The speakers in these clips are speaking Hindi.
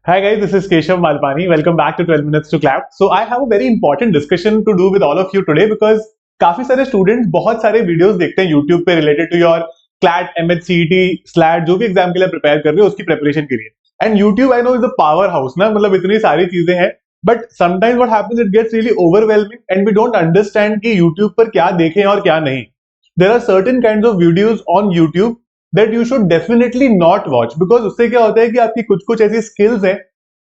Hi guys, this is Keshav Malpani. Welcome back to 12 Minutes to Clap. So I have a very important discussion to do with all of you today because काफी सारे स्टूडेंट्स बहुत सारे वीडियोस देखते हैं YouTube पे related to your CLAT MHCET SLAT जो भी एग्जाम के लिए प्रिपेयर कर रहे हो उसकी प्रिपरेशन के लिए. And YouTube I know is a powerhouse ना, मतलब इतनी सारी चीजें हैं but sometimes what happens it gets really overwhelming and we don't understand कि YouTube पर क्या देखें और क्या नहीं. There are certain kinds of videos on YouTube that you should definitely not watch because उससे क्या होता है कि आपकी कुछ कुछ ऐसी स्किल्स हैं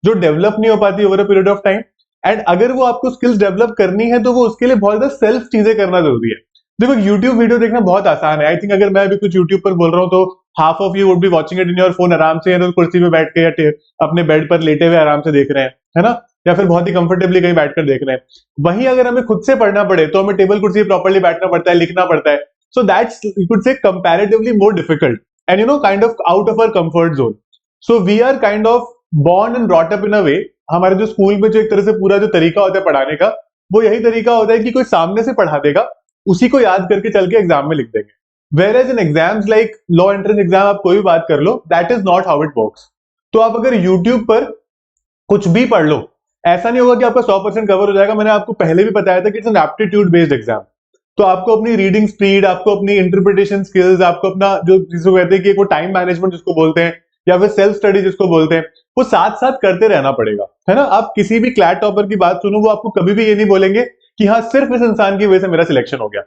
जो डेवलप नहीं हो पाती over a period of time. And अगर वो आपको स्किल्स डेवलप करनी है तो वो उसके लिए बहुत ज्यादा सेल्फ चीजें करना जरूरी है. देखो YouTube वीडियो देखना बहुत आसान है. आई थिंक अगर मैं अभी कुछ YouTube पर बोल रहा हूँ तो half of you would be watching it in your phone आराम से, तो कुर्सी पे बैठ के या अपने बेड पर लेटे हुए आराम से देख रहे हैं, है ना, या फिर बहुत ही कंफर्टेबली कहीं बैठकर देख रहे हैं. वहीं अगर हमें खुद से पढ़ना पड़े तो हमें टेबल कुर्सी प्रॉपर्ली बैठना पड़ता है, लिखना पड़ता है. So that's you could say comparatively more difficult and you know kind of out of our comfort zone. So we are kind of born and brought up in a way. हमारे जो स्कूल में जो एक तरह से पूरा जो तरीका होता है पढ़ाने का वो यही तरीका होता है कि कोई सामने से पढ़ा देगा, उसी को याद करके चल के एग्जाम में लिख देंगे. Whereas in exams like law entrance exam आप कोई भी बात कर लो, that is not how it works. तो आप अगर यूट्यूब पर कुछ भी पढ़ लो, ऐसा नहीं होगा कि आपका 100% कवर हो जाएगा. मैंने आपको पहले भी बताया था कि it's an aptitude based exam. तो आपको अपनी रीडिंग स्पीड, आपको अपनी इंटरप्रिटेशन स्किल्स, आपको अपना जो जिसको कहते हैं कि वो टाइम मैनेजमेंट जिसको बोलते हैं या फिर सेल्फ स्टडी जिसको बोलते हैं, वो साथ साथ करते रहना पड़ेगा, है ना. आप किसी भी क्लैट टॉपर की बात सुनो, वो आपको कभी भी ये नहीं बोलेंगे कि हाँ सिर्फ इस इंसान की वजह से मेरा सिलेक्शन हो गया,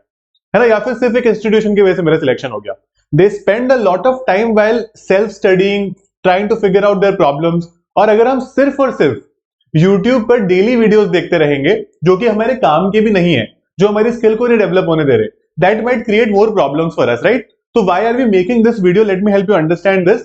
है ना, या फिर सिर्फ एक इंस्टीट्यूशन की वजह से मेरा सिलेक्शन हो गया. They spend a lot of time while self studying, trying to figure out their problems. और अगर हम सिर्फ और सिर्फ YouTube पर डेली वीडियोस देखते रहेंगे जो कि हमारे काम के भी नहीं है, जो हमारी स्किल को नहीं डेवलप होने दे रहे, that might create more problems for us, right. तो why are we making this video? Let me help you understand this.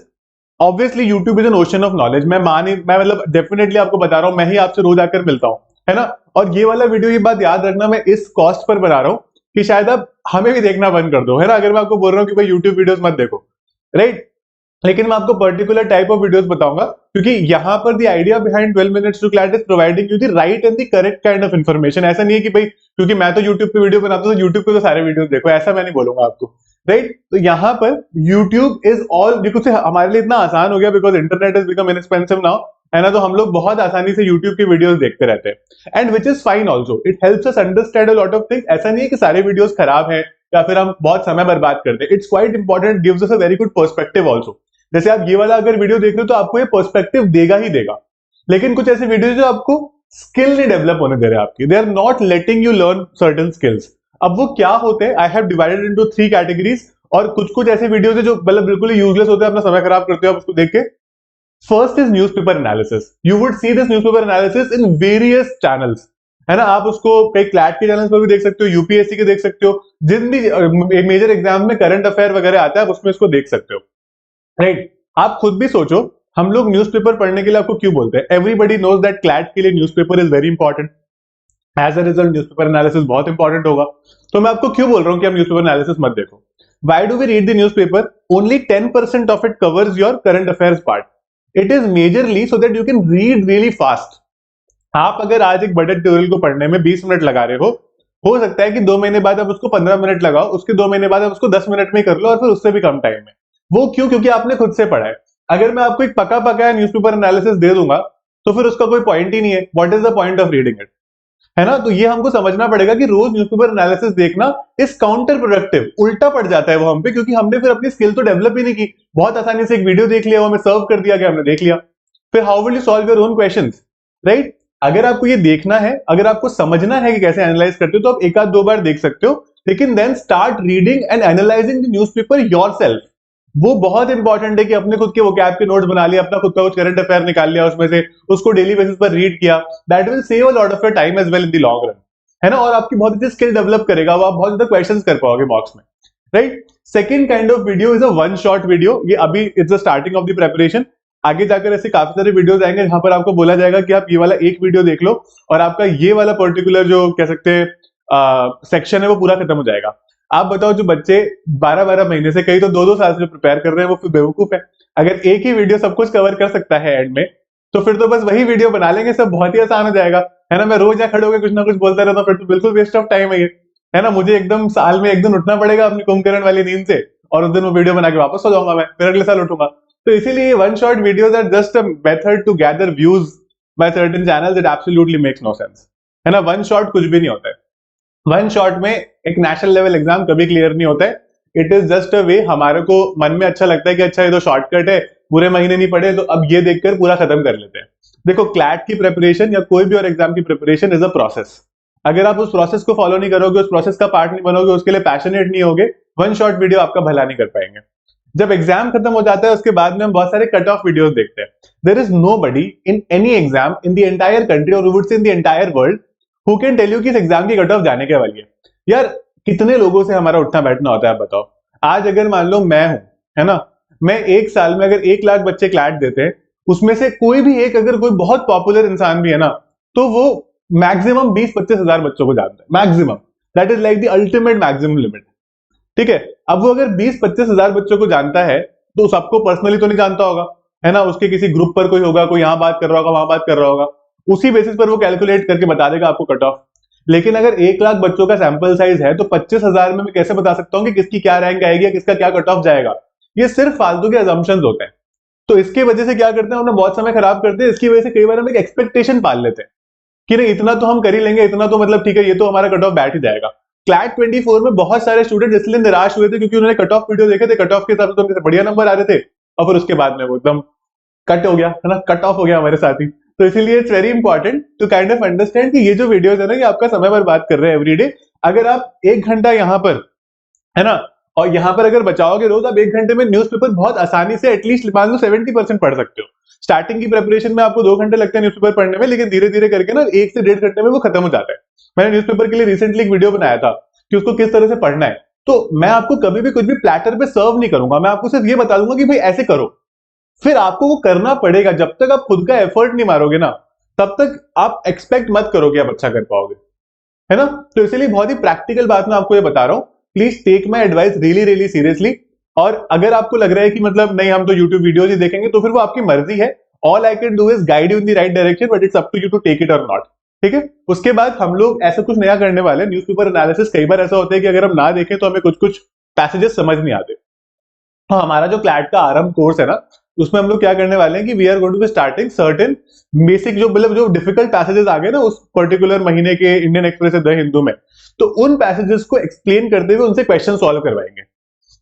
Obviously YouTube is an ocean of knowledge. मैं मतलब डेफिनेटली आपको बता रहा हूं, मैं ही आपसे रोज आकर मिलता हूं, है ना. और ये वाला वीडियो, ये बात याद रखना, मैं इस कॉस्ट पर बना रहा हूं कि शायद आप हमें भी देखना बंद कर दो, है ना, अगर मैं आपको बोल रहा हूं कि भाई यूट्यूब वीडियोस मत देखो, राइट. लेकिन मैं आपको पर्टिकुलर टाइप ऑफ वीडियोस बताऊंगा क्योंकि यहां पर the idea behind 12 minutes to CLAT is providing you the right and the correct kind of information. ऐसा नहीं है कि भाई क्योंकि मैं तो यूट्यूब पे वीडियो बनाता हूं तो यूट्यूब पे तो सारे वीडियोस देखो, ऐसा मैं नहीं बोलूंगा आपको, राइट. तो यहाँ पर यूट्यूब इज ऑल बिकॉज हमारे लिए इतना आसान हो गया because internet is become inexpensive now, है ना. तो हम लोग बहुत आसानी से यूट्यूब की वीडियोस देखते रहते हैं and which is fine also. It helps us understand a lot of things. ऐसा नहीं है कि सारे वीडियोस खराब है या फिर हम बहुत समय बर्बाद करते हैं. It's quite important, gives us a very good perspective also. जैसे आप ये वाला अगर वीडियो देख रहे हो तो आपको ये पर्सपेक्टिव देगा ही देगा. लेकिन कुछ ऐसे वीडियो जो आपको स्किल नहीं डेवलप होने दे रहे आपकी, they are not letting you learn certain skills. अब वो क्या होते हैं? I have divided into 3 categories. और कुछ कुछ ऐसे वीडियोस है जो मतलब बिल्कुल ही यूजलेस होते हैं, अपना समय खराब करते हो आप उसको देख के. First is newspaper analysis. You would see this newspaper analysis in various channels, है ना. आप उसको कई क्लैट के चैनल्स पर भी देख सकते हो, यूपीएससी के देख सकते हो, जिन भी मेजर एग्जाम में करंट अफेयर वगैरह आता है आप उसमें इसको देख सकते हो, राइट. आप खुद भी सोचो, हम लोग न्यूज़पेपर पढ़ने के लिए आपको क्यों बोलते हैं? एवरीबडी नोज दैट क्लैट के लिए newspaper is very important. As a result newspaper analysis बहुत इंपॉर्टेंट होगा. तो मैं आपको क्यों बोल रहा हूं कि आप न्यूज़पेपर एनालिसिस मत देखो? Why do we read the newspaper? Only 10% of it covers your current affairs part. It is majorly so that you can read really fast. आप अगर आज एक बजट ट्यूटोरियल को पढ़ने में 20 मिनट लगा रहे हो सकता है कि 2 महीने बाद आप उसको 15 मिनट लगाओ, उसके 2 महीने बाद आप उसको 10 मिनट में कर लो और फिर उससे भी कम टाइम में. वो क्यों? क्योंकि आपने खुद से पढ़ा है. अगर मैं आपको एक पका पका न्यूज़पेपर एनालिसिस दे दूंगा तो फिर उसका कोई पॉइंट ही नहीं है. What is the point of reading it, है ना. तो ये हमको समझना पड़ेगा कि रोज न्यूज़पेपर एनालिसिस देखना इज काउंटर प्रोडक्टिव. उल्टा पड़ जाता है वो हम पे, क्योंकि हमने फिर अपनी स्किल तो डेवलप ही नहीं की. बहुत आसानी से एक वीडियो देख लिया, वो हमें सर्व कर दिया कि हमने देख लिया. फिर how will you solve your own questions, right. अगर आपको ये देखना है, अगर आपको समझना है कि कैसे एनालाइज करते हो, तो आप एक आध दो बार देख सकते हो. लेकिन then start reading and analysing the newspaper yourself. वो बहुत इंपॉर्टेंट है कि अपने खुद के वोकैब के नोट्स बना लिया, अपना खुद का कुछ करंट अफेयर निकाल लिया उसमें से, उसको डेली बेसिस पर रीड किया. That will save a lot of your time as well in the long run, है ना. और आपकी बहुत अच्छी स्किल डेवलप करेगा वो. आप बहुत ज्यादा क्वेश्चंस कर पाओगे मॉक्स में, right. Second kind of video is a one shot video. ये अभी it's the starting of the preparation. आगे जाकर ऐसे काफी सारे वीडियोस आएंगे जहां पर आपको बोला जाएगा कि आप ये वाला एक वीडियो देख लो और आपका ये वाला पर्टिकुलर जो कह सकते हैं सेक्शन है वो पूरा खत्म हो जाएगा. आप बताओ, जो बच्चे 12-12 महीने से, कई तो 2-2 साल से प्रिपेयर कर रहे हैं, वो फिर बेवकूफ है. अगर एक ही वीडियो सब कुछ कवर कर सकता है एंड में, तो फिर तो बस वही वीडियो बना लेंगे, सब बहुत ही आसान हो जाएगा, है ना. मैं रोज यहाँ खड़े होकर कुछ ना कुछ बोलता रहता हूँ, फिर तो बिल्कुल वेस्ट ऑफ टाइम है ये, है ना. मुझे एकदम साल में एक दिन उठना पड़ेगा अपनी कुंभकर्ण वाली नींद से और उस दिन वो वीडियो बना के वापस हो जाऊंगा मैं, फिर अगले साल उठूंगा. तो इसीलिए one shot videos are just a method to gather views by certain channels, it absolutely makes no sense, है ना। वन शॉट कुछ भी नहीं होता है। वन शॉट में एक नेशनल लेवल एग्जाम कभी क्लियर नहीं होता है। It is just a way, हमारे को मन में अच्छा लगता है कि अच्छा ये तो शॉर्टकट है, पूरे महीने नहीं पढ़े तो अब ये देखकर पूरा खत्म कर लेते हैं। देखो, क्लैट की प्रिपरेशन या कोई भी और एग्जाम की प्रिपरेशन इज अ प्रोसेस। अगर आप उस प्रोसेस को फॉलो नहीं करोगे, उस प्रोसेस का पार्ट नहीं बनोगे, उसके लिए पैशनेट नहीं होगे, वन शॉट वीडियो आपका भला नहीं कर पाएंगे। जब एग्जाम खत्म हो जाता है उसके बाद में हम बहुत सारे कट ऑफ वीडियोस देखते हैं। There is nobody in any exam in the entire country or would say in the entire world who can tell you कि इस एग्जाम की कट ऑफ जाने के वाली है। यार, कितने लोगों से हमारा उठना बैठना होता है, आप बताओ। आज अगर मान लो मैं हूं, है ना, मैं एक साल में अगर 1 लाख बच्चे क्लैट देते हैं, उसमें से कोई भी एक अगर कोई बहुत पॉपुलर इंसान भी है ना, तो वो मैक्सिमम 20-25 हजार बच्चों को जानता है, maximum. That is like the ultimate maximum limit. ठीक है, अब वो अगर 20-25 हजार बच्चों को जानता है तो सबको पर्सनली तो नहीं जानता होगा, है ना। उसके किसी ग्रुप पर कोई होगा, कोई यहां बात कर रहा होगा, वहां बात कर रहा होगा, उसी बेसिस पर वो कैलकुलेट करके बता देगा आपको कट ऑफ। लेकिन अगर 1 लाख बच्चों का सैंपल साइज है तो 25,000 में मैं कैसे बता सकता हूँ कि किसकी क्या रैंक आएगी या किसका क्या कट ऑफ जाएगा। ये सिर्फ फालतू के अजम्पशंस होते हैं। तो इसकी वजह से क्या करते हैं, हमने बहुत समय खराब करते हैं। इसकी वजह से कई बार हम एक एक्सपेक्टेशन पाल लेते हैं कि नहीं, इतना तो हम कर ही लेंगे, इतना तो मतलब ठीक है, ये तो हमारा कट ऑफ बैठ ही जाएगा। क्लैट 24 में बहुत सारे स्टूडेंट इसलिए निराश हुए थे क्योंकि उन्होंने कट ऑफ वीडियो देखे थे, कट ऑफ के हिसाब से तो उनके बढ़िया नंबर आ रहे थे, और फिर उसके बाद में वो एकदम कट हो गया, है ना, कट ऑफ हो गया हमारे साथ ही। तो इसीलिए it's very important to kind of understand कि ये जो वीडियोस है ना, ये आपका समय बर्बाद कर रहे हैं एवरीडे। अगर आप 1 घंटा यहाँ पर, है ना, और यहाँ पर अगर बचाओगे रोज, आप 1 घंटे में न्यूज़पेपर बहुत आसानी से एटलीस्ट मान लो 70% पढ़ सकते हो। स्टार्टिंग की प्रिपरेशन में आपको 2 घंटे लगते हैं न्यूज़पेपर पढ़ने में, लेकिन धीरे धीरे करके ना 1 से 1.5 घंटे में वो खत्म हो जाता है। मैंने न्यूज़पेपर के लिए रिसेंटली एक वीडियो बनाया था कि उसको किस तरह से पढ़ना है। तो मैं आपको कभी भी कुछ भी प्लेटर पे सर्व नहीं करूंगा, मैं आपको सिर्फ ये बता दूंगा कि भाई ऐसे करो। फिर आपको वो करना पड़ेगा। जब तक आप खुद का एफर्ट नहीं मारोगे ना, तब तक आप एक्सपेक्ट मत करो कि आप अच्छा कर पाओगे, है ना। तो इसलिए बहुत ही प्रैक्टिकल बात मैं आपको ये बता रहा हूं। Please take my advice really really seriously. और अगर आपको लग रहा है कि मतलब नहीं, हम तो यूट्यूब वीडियोज ही देखेंगे, तो फिर वो आपकी मर्जी है। All I can do is guide you in the right direction, but it's up to you to take it or not. ठीक है, उसके बाद हम लोग ऐसा कुछ नया करने वाले हैं, न्यूज़पेपर एनालिसिस। कई बार ऐसा होता है कि अगर हम ना देखें तो हमें कुछ कुछ पैसेजेस समझ नहीं आते। तो हमारा जो क्लैट का आरंभ कोर्स है ना, उसमें हम लोग क्या करने वाले हैं कि we are going to be starting certain basic, जो मतलब जो डिफिकल्ट पैसेजेस आ गए ना उस पर्टिकुलर महीने के इंडियन एक्सप्रेस द हिंदू में, तो उन पैसेजेस को एक्सप्लेन करते हुए उनसे क्वेश्चन सॉल्व करवाएंगे,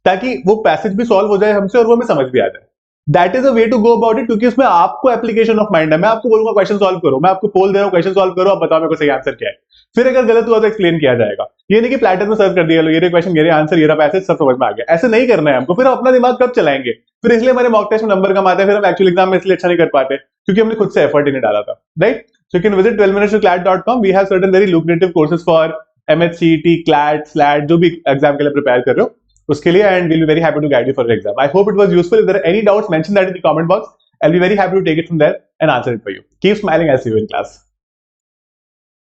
ताकि वो पैसेज भी सॉल्व हो जाए हमसे और वो हमें समझ भी आ जाए। That is a way to go about it, क्योंकि उसमें आपको एप्लीकेशन ऑफ माइंड है। मैं आपको बोलूंगा क्वेश्चन सॉल्व करो, मैं आपको पोल दे रहा हूँ, क्वेश्चन सॉल्व करो, आप बताओ मेरे को सही आंसर क्या है। फिर अगर गलत हुआ तो एक्सप्लेन किया जाएगा। ये नहीं कि प्लेटर में सर्व कर दिया, लो ये क्वेश्चन, ये आंसर, ये पैसेज सब समझ में आ गया। ऐसे नहीं करना है हमको। फिर अपना दिमाग कब चलाएंगे? फिर इसलिए हमारे मॉक टेस्ट में नंबर कम आते हैं, फिर हम एक्चुअल एग्जाम में इसलिए अच्छा नहीं कर पाते क्योंकि हमने खुद से एफर्ट ही नहीं डाला था, right. So you can visit 12minutesclass.com. We have certain very lucrative courses for MHCET, CLAT, SLAT, जो भी एग्जाम के लिए प्रिपेयर कर रहे हो उसके लिए, and we'll be very happy to guide you for your exam. I hope it was useful. If there are any doubts, mention that in the comment box. I'll be very happy to take it from there and answer it for you. Keep smiling. I'll see you in class.